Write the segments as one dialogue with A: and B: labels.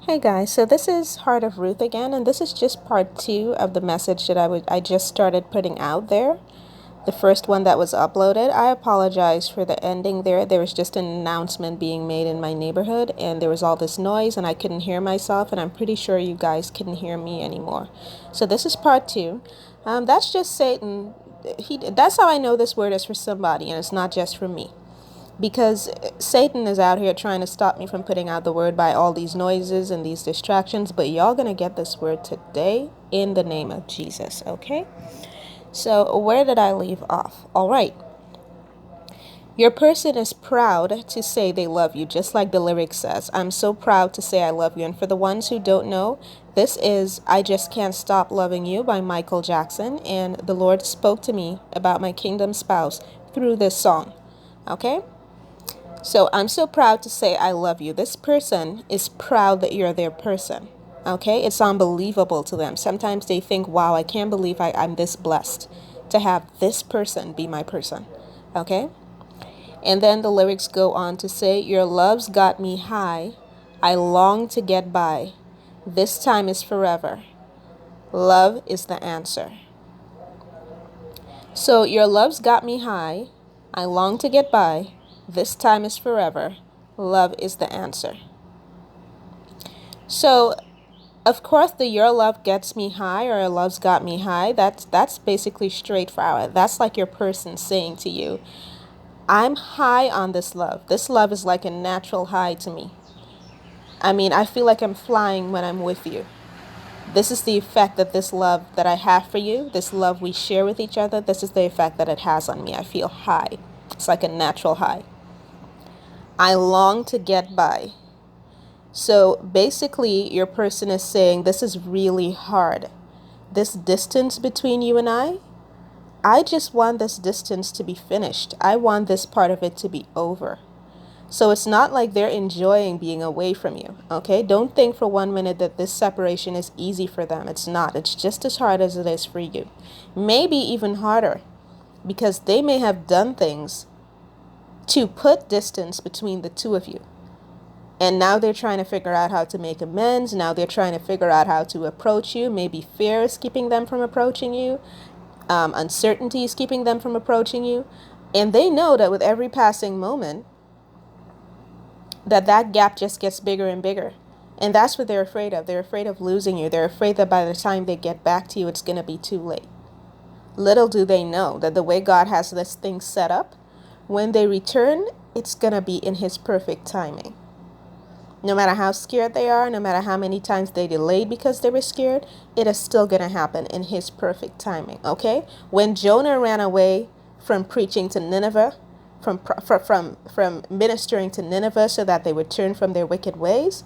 A: Hey guys, so this is Heart of Ruth again, and this is just part two of the message that I just started putting out there. The first one that was uploaded. I apologize for the ending there. There was just an announcement being made in my neighborhood, and there was all this noise, and I couldn't hear myself, and I'm pretty sure you guys couldn't hear me anymore. So this is part two. That's just Satan. That's how I know this word is for somebody, and it's not just for me, because Satan is out here trying to stop me from putting out the word by all these noises and these distractions, but y'all gonna get this word today in the name of Jesus, okay? So, where did I leave off? All right. Your person is proud to say they love you, just like the lyric says. I'm so proud to say I love you. And for the ones who don't know, this is I Just Can't Stop Loving You by Michael Jackson. And the Lord spoke to me about my kingdom spouse through this song, okay? So I'm so proud to say I love you. This person is proud that you're their person. Okay? It's unbelievable to them. Sometimes they think, wow, I can't believe I'm this blessed to have this person be my person. Okay? And then the lyrics go on to say, your love's got me high. I long to get by. This time is forever. Love is the answer. So your love's got me high. I long to get by. This time is forever. Love is the answer. So, of course, the your love gets me high or love's got me high. That's basically straightforward. That's like your person saying to you, I'm high on this love. This love is like a natural high to me. I mean, I feel like I'm flying when I'm with you. This is the effect that this love that I have for you, this love we share with each other, this is the effect that it has on me. I feel high. It's like a natural high. I long to get by. So basically, your person is saying, this is really hard. This distance between you and I just want this distance to be finished. I want this part of it to be over. So it's not like they're enjoying being away from you, okay? Don't think for 1 minute that this separation is easy for them. It's not. It's just as hard as it is for you. Maybe even harder, because they may have done things to put distance between the two of you. And now they're trying to figure out how to make amends. Now they're trying to figure out how to approach you. Maybe fear is keeping them from approaching you. Uncertainty is keeping them from approaching you. And they know that with every passing moment, that gap just gets bigger and bigger. And that's what they're afraid of. They're afraid of losing you. They're afraid that by the time they get back to you, it's going to be too late. Little do they know that the way God has this thing set up, when they return, it's going to be in His perfect timing. No matter how scared they are, no matter how many times they delayed because they were scared, it is still going to happen in His perfect timing, okay? When Jonah ran away from preaching to Nineveh, from ministering to Nineveh so that they would turn from their wicked ways,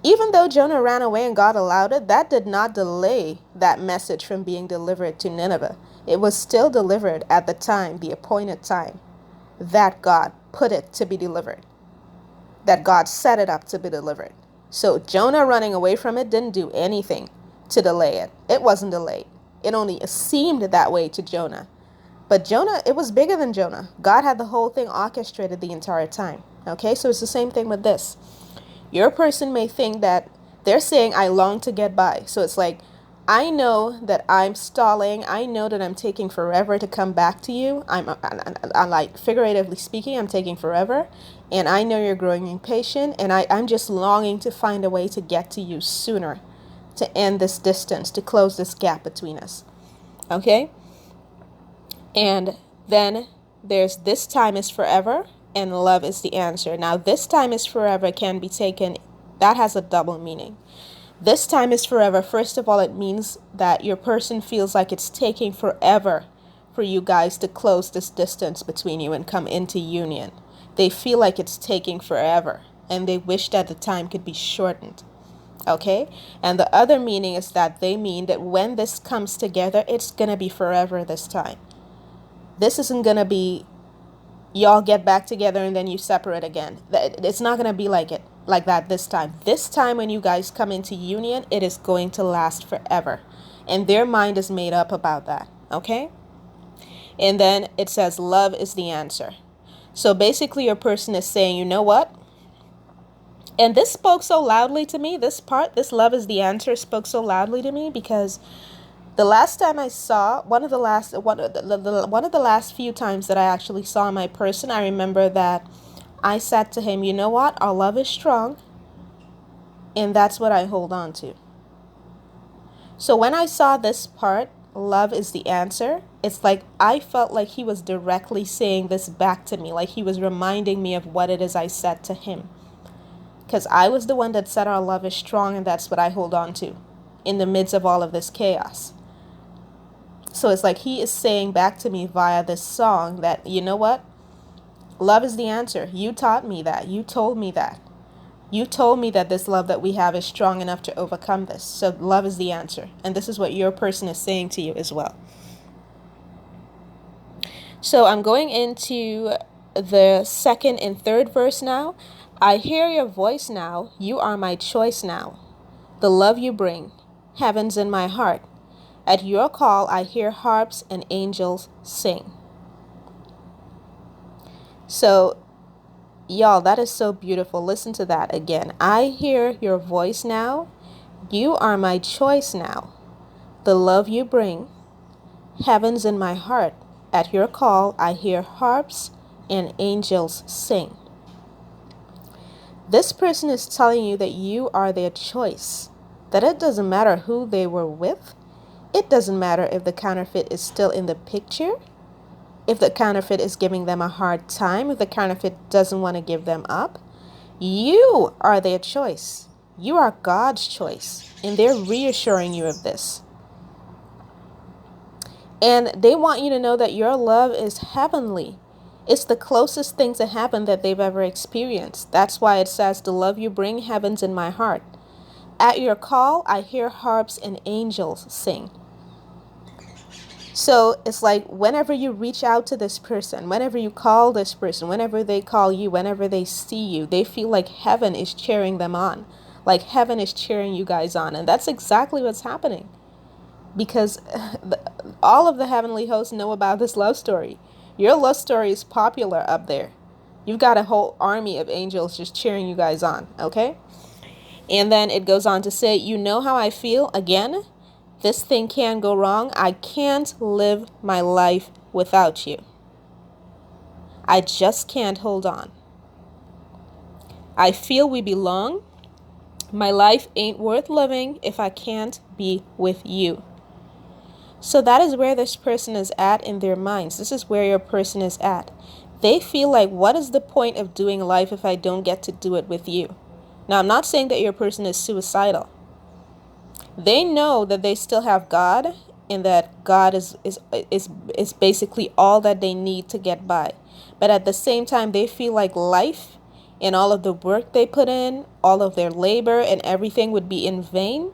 A: even though Jonah ran away and God allowed it, that did not delay that message from being delivered to Nineveh. It was still delivered at the time, the appointed time, that God put it to be delivered, that God set it up to be delivered. So Jonah running away from it didn't do anything to delay it. It wasn't delayed. It only seemed that way to Jonah. But Jonah, it was bigger than Jonah. God had the whole thing orchestrated the entire time. Okay, so it's the same thing with this. Your person may think that they're saying, I long to get by. So it's like, I know that I'm stalling. I know that I'm taking forever to come back to you. I'm like, figuratively speaking, I'm taking forever. And I know you're growing impatient. And I'm just longing to find a way to get to you sooner, to end this distance, to close this gap between us. Okay? And then there's this time is forever and love is the answer. Now, this time is forever can be taken, that has a double meaning. This time is forever. First of all, it means that your person feels like it's taking forever for you guys to close this distance between you and come into union. They feel like it's taking forever and they wish that the time could be shortened. Okay? And the other meaning is that they mean that when this comes together, it's going to be forever this time. This isn't going to be y'all get back together and then you separate again. It's not going to be like that this time. This time when you guys come into union, it is going to last forever. And their mind is made up about that. Okay? And then it says love is the answer. So basically your person is saying, you know what? And this spoke so loudly to me, this love is the answer, spoke so loudly to me because the last time I saw, one of the last few times that I actually saw my person, I remember that I said to him, you know what? Our love is strong, and that's what I hold on to. So when I saw this part, love is the answer, it's like I felt like he was directly saying this back to me, like he was reminding me of what it is I said to him. Because I was the one that said our love is strong, and that's what I hold on to in the midst of all of this chaos. So it's like he is saying back to me via this song that, you know what? Love is the answer. You taught me that. You told me that. You told me that this love that we have is strong enough to overcome this. So love is the answer. And this is what your person is saying to you as well. So I'm going into the second and third verse now. I hear your voice now. You are my choice now. The love you bring, heaven's in my heart. At your call, I hear harps and angels sing. So, y'all, that is so beautiful. Listen to that again. I hear your voice now. You are my choice now. The love you bring, heaven's in my heart. At your call, I hear harps and angels sing. This person is telling you that you are their choice, that it doesn't matter who they were with. It doesn't matter if the counterfeit is still in the picture, if the counterfeit is giving them a hard time, if the counterfeit doesn't want to give them up. You are their choice. You are God's choice, and they're reassuring you of this. And they want you to know that your love is heavenly. It's the closest thing to heaven that they've ever experienced. That's why it says, the love you bring, heaven's in my heart. At your call, I hear harps and angels sing. So it's like whenever you reach out to this person, whenever you call this person, whenever they call you, whenever they see you, they feel like heaven is cheering them on. Like heaven is cheering you guys on. And that's exactly what's happening. Because all of the heavenly hosts know about this love story. Your love story is popular up there. You've got a whole army of angels just cheering you guys on, okay? And then it goes on to say, you know how I feel? Again, this thing can go wrong. I can't live my life without you. I just can't hold on. I feel we belong. My life ain't worth living if I can't be with you. So that is where this person is at in their minds. This is where your person is at. They feel like, what is the point of doing life if I don't get to do it with you? Now, I'm not saying that your person is suicidal. They know that they still have God, and that God is basically all that they need to get by. But at the same time, they feel like life and all of the work they put in, all of their labor and everything would be in vain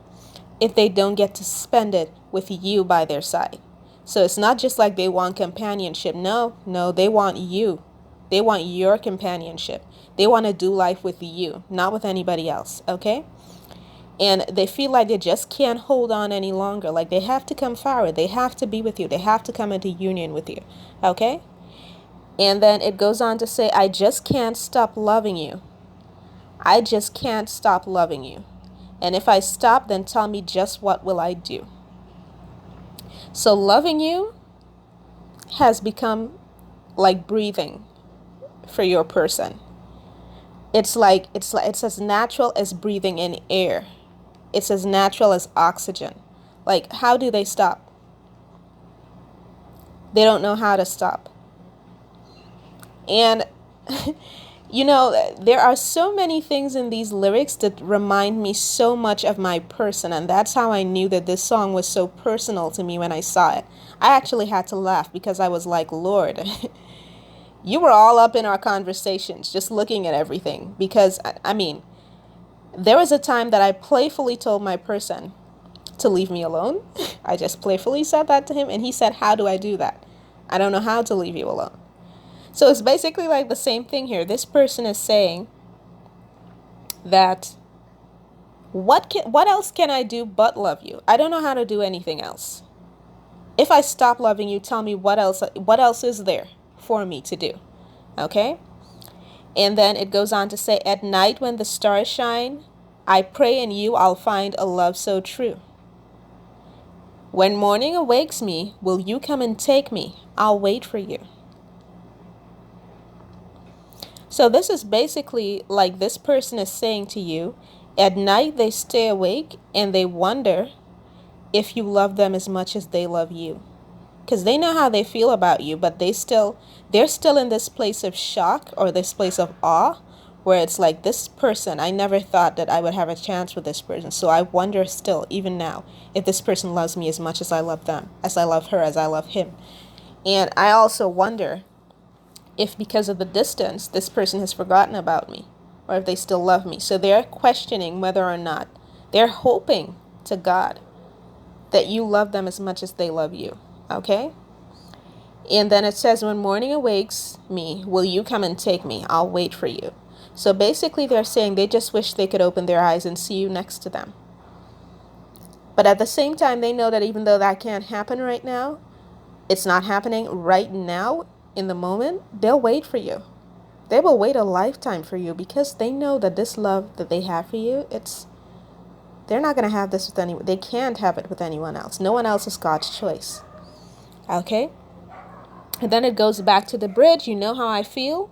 A: if they don't get to spend it with you by their side. So it's not just like they want companionship. No, they want you. They want your companionship. They want to do life with you, not with anybody else, okay? And they feel like they just can't hold on any longer. Like they have to come forward. They have to be with you. They have to come into union with you, okay? And then it goes on to say, I just can't stop loving you. I just can't stop loving you. And if I stop, then tell me just what will I do? So loving you has become like breathing for your person. It's as natural as breathing in air. It's as natural as oxygen. Like, how do they stop? They don't know how to stop. And you know, there are so many things in these lyrics that remind me so much of my person, and that's how I knew that this song was so personal to me when I saw it. I actually had to laugh because I was like, Lord, you were all up in our conversations, just looking at everything. Because, I mean, there was a time that I playfully told my person to leave me alone. I just playfully said that to him, and he said, how do I do that? I don't know how to leave you alone. So it's basically like the same thing here. This person is saying that what else can I do but love you? I don't know how to do anything else. If I stop loving you, tell me what else is there for me to do. Okay? And then it goes on to say, at night when the stars shine, I pray in you I'll find a love so true. When morning awakes me, will you come and take me? I'll wait for you. So this is basically like this person is saying to you, at night they stay awake and they wonder if you love them as much as they love you. Because they know how they feel about you, but they're still in this place of shock or this place of awe where it's like, this person, I never thought that I would have a chance with this person. So I wonder still, even now, if this person loves me as much as I love them, as I love her, as I love him. And I also wonder if because of the distance, this person has forgotten about me or if they still love me. So they're questioning whether or not, they're hoping to God that you love them as much as they love you. Okay? And then it says, when morning awakes me, will you come and take me? I'll wait for you. So basically they're saying they just wish they could open their eyes and see you next to them. But at the same time, they know that even though that can't happen right now, it's not happening right now in the moment, they'll wait for you. They will wait a lifetime for you because they know that this love that they have for you, they're not going to have this with anyone. They can't have it with anyone else. No one else is God's choice. Okay? And then it goes back to the bridge. You know how I feel?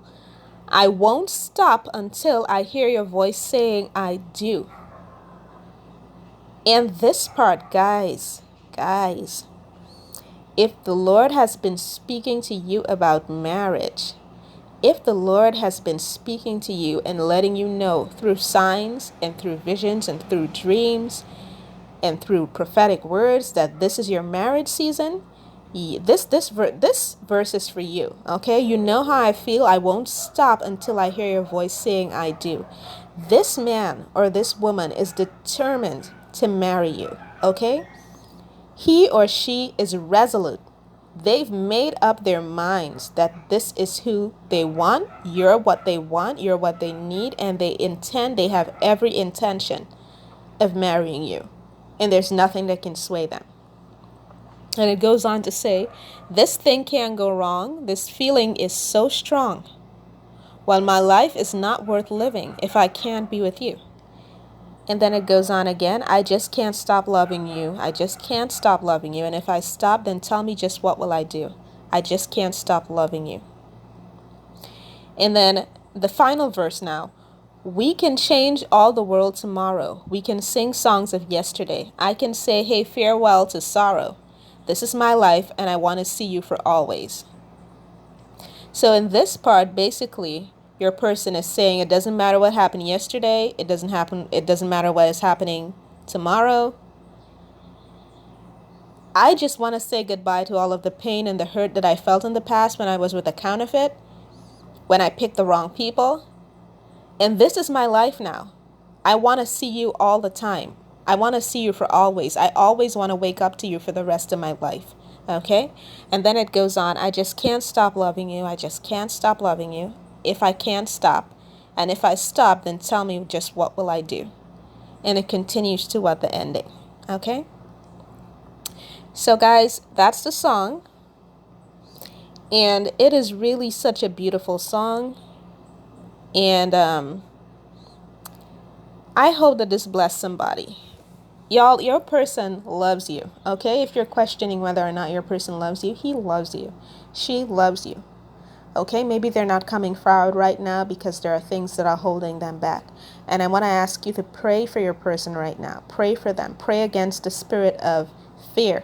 A: I won't stop until I hear your voice saying, I do. And this part, guys, if the Lord has been speaking to you about marriage, if the Lord has been speaking to you and letting you know through signs and through visions and through dreams and through prophetic words that this is your marriage season, this verse is for you. Okay? You know how I feel. I won't stop until I hear your voice saying I do. This man or this woman is determined to marry you. Okay? He or she is resolute. They've made up their minds that this is who they want. You're what they want. You're what they need. And they have every intention of marrying you. And there's nothing that can sway them. And it goes on to say, this thing can't go wrong. This feeling is so strong. Well, my life is not worth living if I can't be with you. And then it goes on again. I just can't stop loving you. I just can't stop loving you. And if I stop, then tell me just what will I do? I just can't stop loving you. And then the final verse now. We can change all the world tomorrow. We can sing songs of yesterday. I can say, hey, farewell to sorrow. This is my life and I want to see you for always. So in this part, basically, your person is saying it doesn't matter what happened yesterday. It doesn't matter what is happening tomorrow. I just want to say goodbye to all of the pain and the hurt that I felt in the past when I was with a counterfeit, when I picked the wrong people. And this is my life now. I want to see you all the time. I want to see you for always. I always want to wake up to you for the rest of my life. Okay? And then it goes on. I just can't stop loving you. I just can't stop loving you. If I can't stop. And if I stop, then tell me just what will I do? And it continues to what the ending. Okay? So guys, that's the song. And it is really such a beautiful song. And I hope that this blessed somebody. Y'all, your person loves you, okay? If you're questioning whether or not your person loves you, he loves you. She loves you, okay? Maybe they're not coming forward right now because there are things that are holding them back. And I want to ask you to pray for your person right now. Pray for them. Pray against the spirit of fear.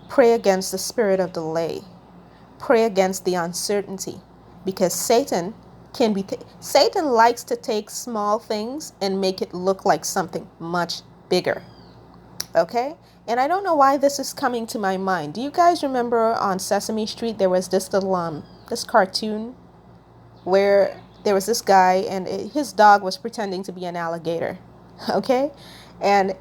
A: Pray against the spirit of delay. Pray against the uncertainty. Because Satan likes to take small things and make it look like something much bigger. Okay? And I don't know why this is coming to my mind. Do you guys remember on Sesame Street there was this little this cartoon where there was this guy and his dog was pretending to be an alligator. Okay? And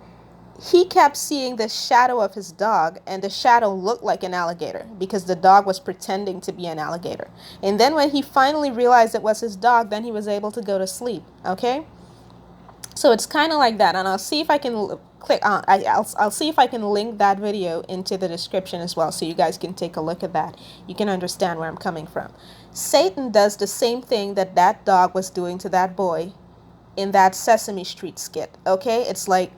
A: he kept seeing the shadow of his dog, and the shadow looked like an alligator because the dog was pretending to be an alligator. And then when he finally realized it was his dog, then he was able to go to sleep. Okay? So it's kind of like that. And I'll see if I can click on, I'll see if I can link that video into the description as well, so you guys can take a look at that. You can understand where I'm coming from. Satan does the same thing that that dog was doing to that boy in that Sesame Street skit. Okay, it's like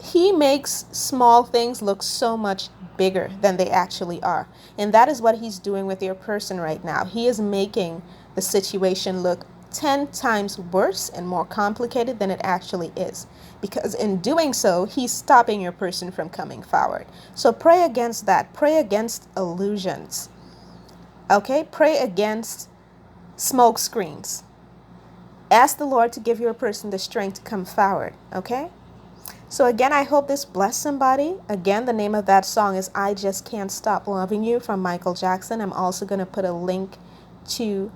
A: he makes small things look so much bigger than they actually are. And that is what he's doing with your person right now. He is making the situation look 10 times worse and more complicated than it actually is. Because in doing so, he's stopping your person from coming forward. So pray against that. Pray against illusions. Okay? Pray against smoke screens. Ask the Lord to give your person the strength to come forward. Okay? So again, I hope this blessed somebody. Again, the name of that song is I Just Can't Stop Loving You from Michael Jackson. I'm also going to put a link to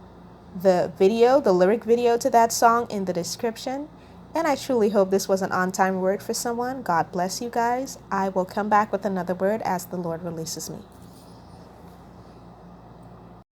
A: the video, the lyric video to that song in the description. And I truly hope this was an on-time word for someone. God bless you guys. I will come back with another word as the Lord releases me.